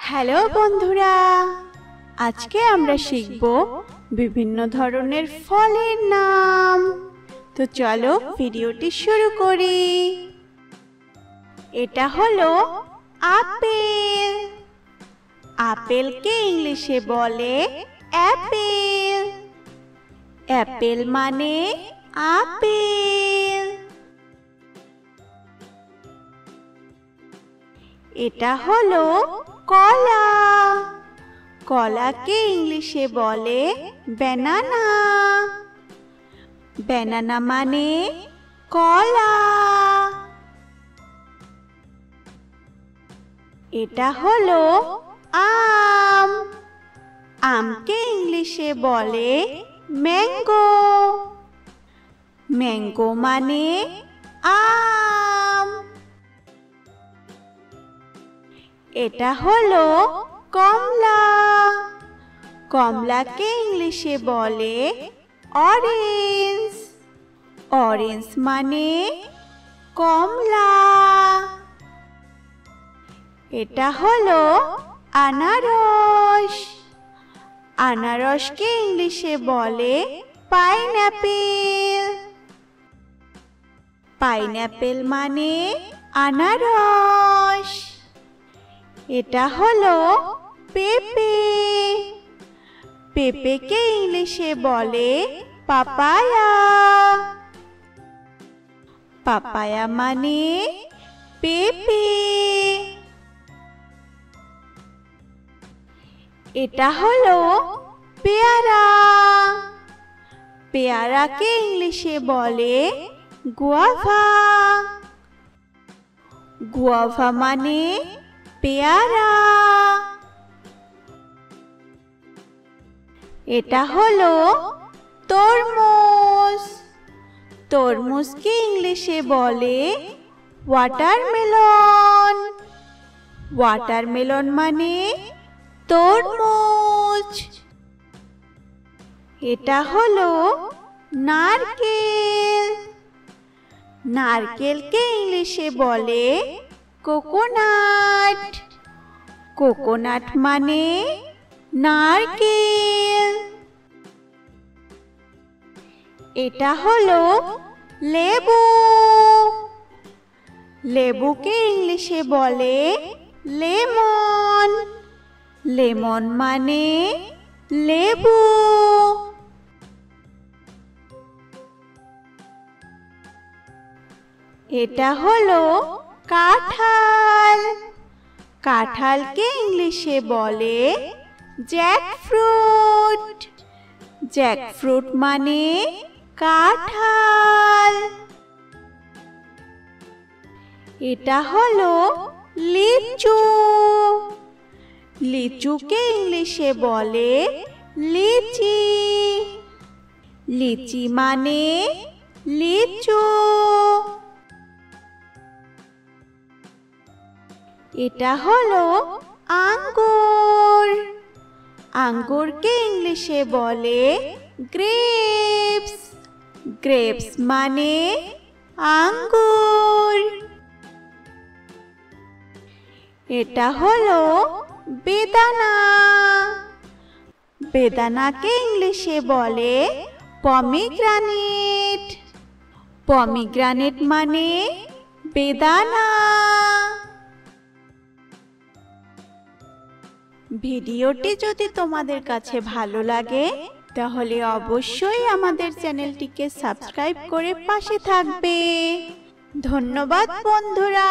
Hello বন্ধুরা, আজকে আমরা শিখব বিভিন্ন ধরনের ফলের নাম। তো চলো ভিডিওটি শুরু করি। এটা হলো আপেল। আপেলকে ইংলিশে বলে অ্যাপেল। অ্যাপেল মানে আপেল। এটা হলো কলা। কলাকে ইংলিশে বলে ব্যানানা। ব্যানানা মানে কলা। এটা হলো আম। আমকে ইংলিশে বলে ম্যাঙ্গো। ম্যাঙ্গো মানে আম। এটা হলো কমলা। কমলাকে ইংলিশে বলে অরেঞ্জ। অরেঞ্জ মানে কমলা। এটা হলো আনারস। আনারসকে ইংলিশে বলে পাইনঅ্যাপেল। পাইনঅ্যাপেল মানে আনারস। এটা হলো পেঁপে। পেঁপেকে ইংলিশে বলে পাপায়া। পাপায়া মানে পেঁপে। এটা হলো পেয়ারা। পেয়ারাকে ইংলিশে বলে গুয়াভা। গুয়াভা মানে পেয়ারা। এটা হলো তরমুজ। তরমুজকে ইংলিশে বলে ওয়াটারমেলন। ওয়াটারমেলন মানে তরমুজ। এটা হলো নারকেল। নারকেলকে ইংলিশে বলে কোকোনাট। কোকোনাট মানে নারকেল। এটা হলো লেবু। লেবুকে ইংলিশে বলে লেমন। লেমন মানে লেবু। এটা হলো কাঁঠাল। কাঁঠালকে ইংলিশে বলে জ্যাকফ্রুট। জ্যাকফ্রুট মানে কাঁঠাল। এটা হলো লিচু। লিচুকে ইংলিশে বলে লিচি। লিচি মানে লিচু। এটা হলো আঙ্গুর। আঙ্গুরকে ইংলিশে বলে গ্রেপস। গ্রেপস মানে আঙ্গুর। এটা হলো বেদানা। বেদানাকে ইংলিশে বলে পমিগ্রানেট। পমিগ্রানেট মানে বেদানা। ভিডিওটি যদি তোমাদের কাছে ভালো লাগে তাহলে অবশ্যই আমাদের চ্যানেলটিকে সাবস্ক্রাইব করে পাশে থাকবে। ধন্যবাদ বন্ধুরা।